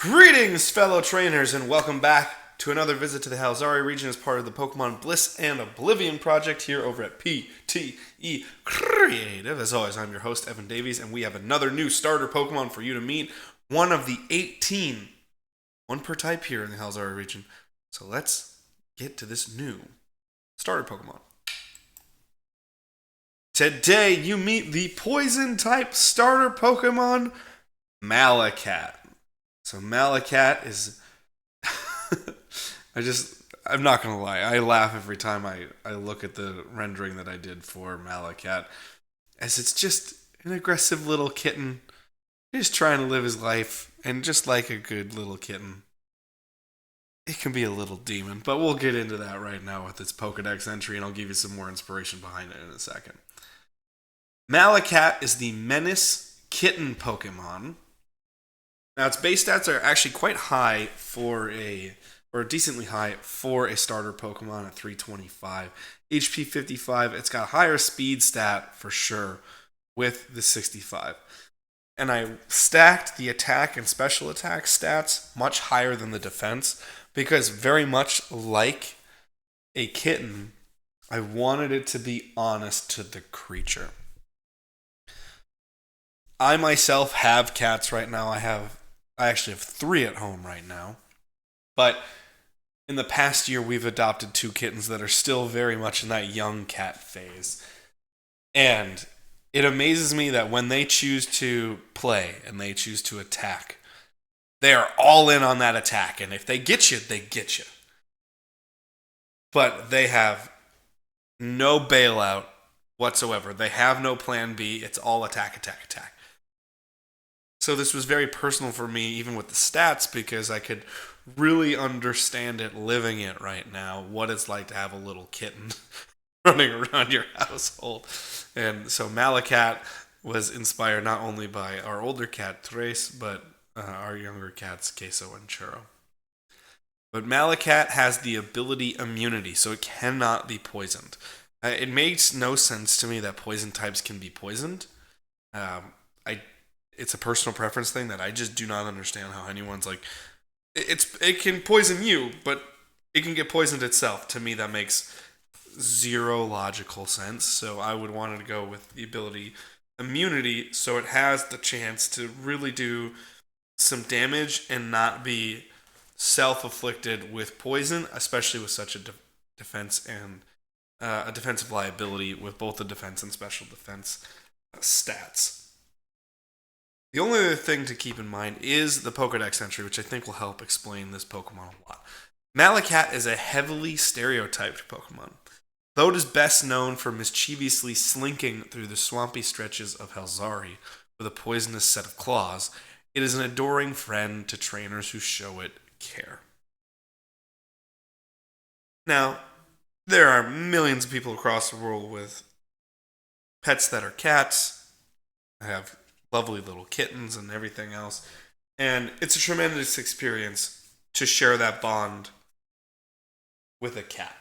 Greetings, fellow trainers, and welcome back to another visit to the Halzari region as part of the Pokemon Bliss and Oblivion project here over at PTE Creative. As always, I'm your host, Evan Davies, and we have another new starter Pokemon for you to meet. One of the 18, one per type here in the Halzari region. So let's get to this new starter Pokemon. Today, you meet the Poison type starter Pokemon, Malicat. So Malicat is... I'm not going to lie. I laugh every time I look at the rendering that I did for Malicat. As it's just an aggressive little kitten. Just trying to live his life. And just like a good little kitten, it can be a little demon. But we'll get into that right now with its Pokedex entry. And I'll give you some more inspiration behind it in a second. Malicat is the menace kitten Pokemon. Now, its base stats are actually quite high or decently high for a starter Pokemon at 325. HP 55, it's got a higher speed stat for sure with the 65. And I stacked the attack and special attack stats much higher than the defense because very much like a kitten, I wanted it to be honest to the creature. I myself have cats right now. I actually have 3 at home right now. But in the past year, we've adopted 2 kittens that are still very much in that young cat phase. And it amazes me that when they choose to play and they choose to attack, they are all in on that attack. And if they get you, they get you. But they have no bailout whatsoever. They have no plan B. It's all attack, attack, attack. So this was very personal for me, even with the stats, because I could really understand it living it right now, what it's like to have a little kitten running around your household. And so Malicat was inspired not only by our older cat, Trace, but our younger cats, Queso and Churro. But Malicat has the ability immunity, so it cannot be poisoned. It makes no sense to me that poison types can be poisoned. It's a personal preference thing that I just do not understand how anyone's like, it can poison you, but it can get poisoned itself. To me, that makes zero logical sense. So I would want to go with the ability immunity, so it has the chance to really do some damage and not be self-afflicted with poison, especially with such a defense and a defensive liability with both the defense and special defense stats. The only other thing to keep in mind is the Pokedex entry, which I think will help explain this Pokemon a lot. Malicat is a heavily stereotyped Pokemon. Though it is best known for mischievously slinking through the swampy stretches of Halzari with a poisonous set of claws, it is an adoring friend to trainers who show it care. Now, there are millions of people across the world with pets that are cats. I have lovely little kittens and everything else. And it's a tremendous experience to share that bond with a cat.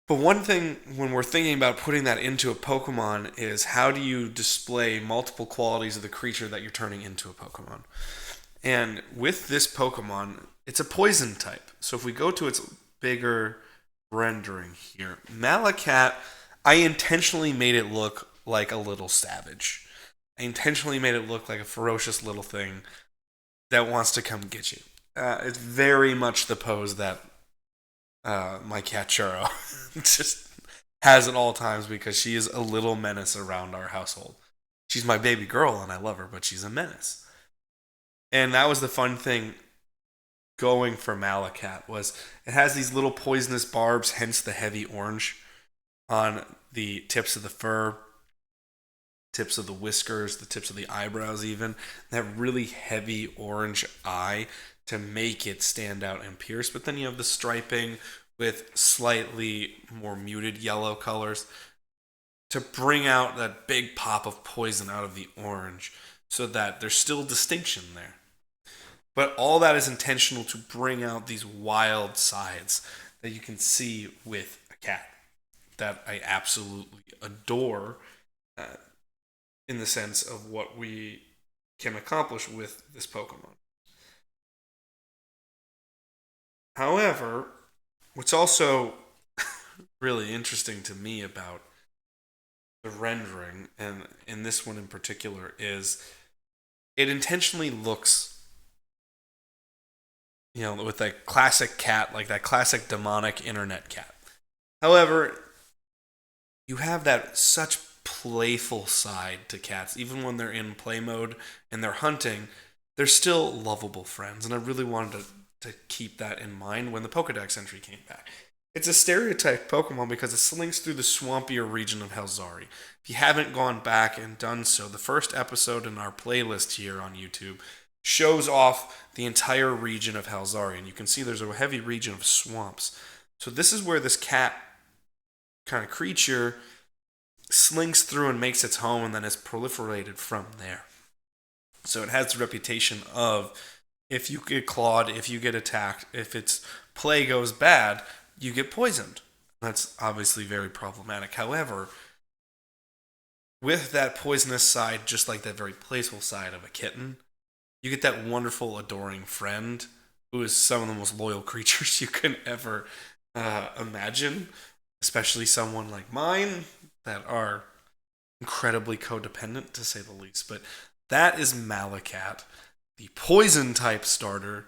But one thing when we're thinking about putting that into a Pokemon is how do you display multiple qualities of the creature that you're turning into a Pokemon? And with this Pokemon, it's a poison type. So if we go to its bigger rendering here, Malicat, I intentionally made it look like a little savage. I intentionally made it look like a ferocious little thing that wants to come get you. It's very much the pose that my cat Churro just has at all times because she is a little menace around our household. She's my baby girl and I love her, but she's a menace. And that was the fun thing going for Malicat was it has these little poisonous barbs, hence the heavy orange on the tips of the fur, tips of the whiskers, the tips of the eyebrows even. That really heavy orange eye to make it stand out and pierce. But then you have the striping with slightly more muted yellow colors to bring out that big pop of poison out of the orange so that there's still distinction there. But all that is intentional to bring out these wild sides that you can see with a cat that I absolutely adore in the sense of what we can accomplish with this Pokemon. However, what's also really interesting to me about the rendering, and in this one in particular, is it intentionally looks, with that classic cat, like that classic demonic internet cat. However, you have that such playful side to cats, even when they're in play mode and they're hunting, they're still lovable friends. And I really wanted to keep that in mind when the Pokedex entry came back. It's a stereotype Pokemon because it slinks through the swampier region of Halzari. If you haven't gone back and done so, the first episode in our playlist here on YouTube shows off the entire region of Halzari, and you can see there's a heavy region of swamps. So this is where this cat kind of creature slinks through and makes its home, and then is proliferated from there. So it has the reputation of, if you get clawed, if you get attacked, if its play goes bad, you get poisoned. That's obviously very problematic. However, with that poisonous side, just like that very playful side of a kitten, you get that wonderful, adoring friend who is some of the most loyal creatures you can ever imagine, especially someone like mine that are incredibly codependent, to say the least. But that is Malicat, the poison type starter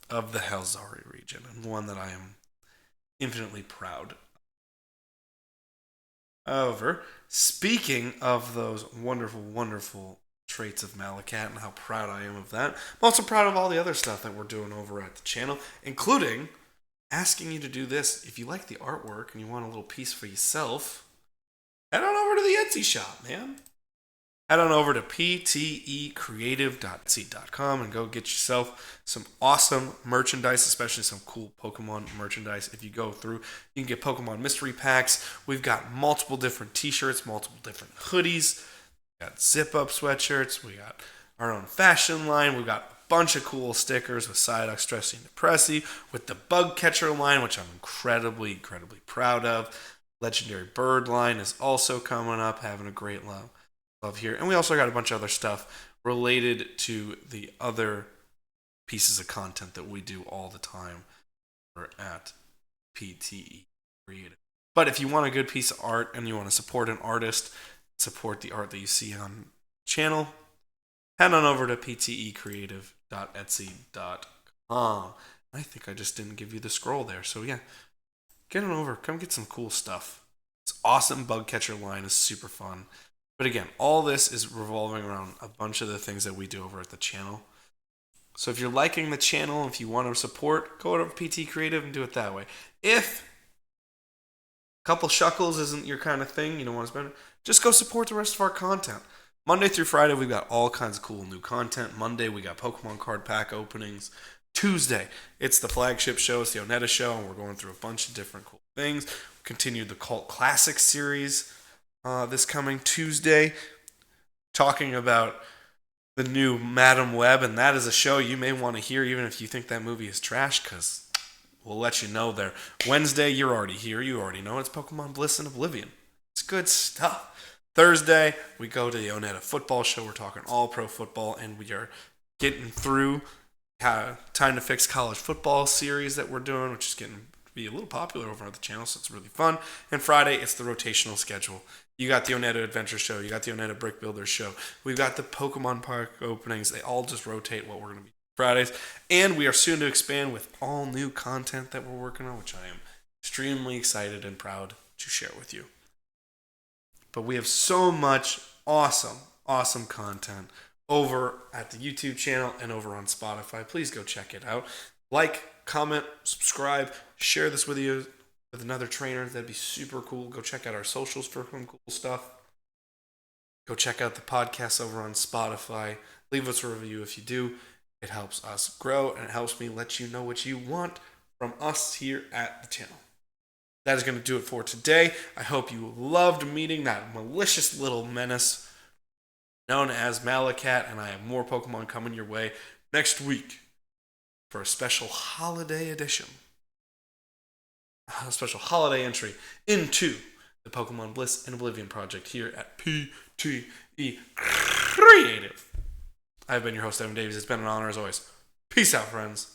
of the Halzari region, and one that I am infinitely proud. However, speaking of those wonderful, wonderful traits of Malicat and how proud I am of that, I'm also proud of all the other stuff that we're doing over at the channel, including asking you to do this. If you like the artwork and you want a little piece for yourself, head on over to the Etsy shop, man. Head on over to ptecreative.etsy.com and go get yourself some awesome merchandise, especially some cool Pokemon merchandise. If you go through, you can get Pokemon mystery packs. We've got multiple different t-shirts, multiple different hoodies. We got zip-up sweatshirts. We got our own fashion line. We've got a bunch of cool stickers with Psyduck, Stressy, and Depressy, with the Bug Catcher line, which I'm incredibly, incredibly proud of. Legendary Bird line is also coming up, having a great love here. And we also got a bunch of other stuff related to the other pieces of content that we do all the time at PTE Creative. But if you want a good piece of art and you want to support an artist, support the art that you see on the channel, head on over to ptecreative.etsy.com. I think I just didn't give you the scroll there. So yeah, get on over. Come get some cool stuff. This awesome Bug Catcher line is super fun. But again, all this is revolving around a bunch of the things that we do over at the channel. So if you're liking the channel, if you want to support, go over to PT Creative and do it that way. If a couple shuckles isn't your kind of thing, you don't want to spend it, just go support the rest of our content. Monday through Friday, we've got all kinds of cool new content. Monday, we got Pokemon card pack openings. Tuesday, it's the flagship show, it's the Onetta show, and we're going through a bunch of different cool things. We continued the Cult Classic series this coming Tuesday, talking about the new Madam Web, and that is a show you may want to hear even if you think that movie is trash, because we'll let you know there. Wednesday, you're already here, you already know, it's Pokemon Bliss and Oblivion. It's good stuff. Thursday, we go to the Onetta football show, we're talking all pro football, and we are getting through Time to Fix College Football series that we're doing, which is getting to be a little popular over on the channel, so it's really fun. And Friday, it's the rotational schedule. You got the Onetta Adventure Show. You got the Onetta Brick Builders Show. We've got the Pokemon Park openings. They all just rotate what we're going to be Fridays. And we are soon to expand with all new content that we're working on, which I am extremely excited and proud to share with you. But we have so much awesome, awesome content over at the YouTube channel and over on Spotify. Please go check it out. Like, comment, subscribe, share this with you. With another trainer, that'd be super cool. Go check out our socials for some cool stuff. Go check out the podcast over on Spotify. Leave us a review if you do. It helps us grow and it helps me let you know what you want from us here at the channel. That is going to do it for today. I hope you loved meeting that malicious little menace known as Malicat, and I have more Pokemon coming your way next week for a special holiday edition. A special holiday entry into the Pokemon Bliss and Oblivion project here at PTE Creative. I've been your host, Evan Davies. It's been an honor as always. Peace out, friends.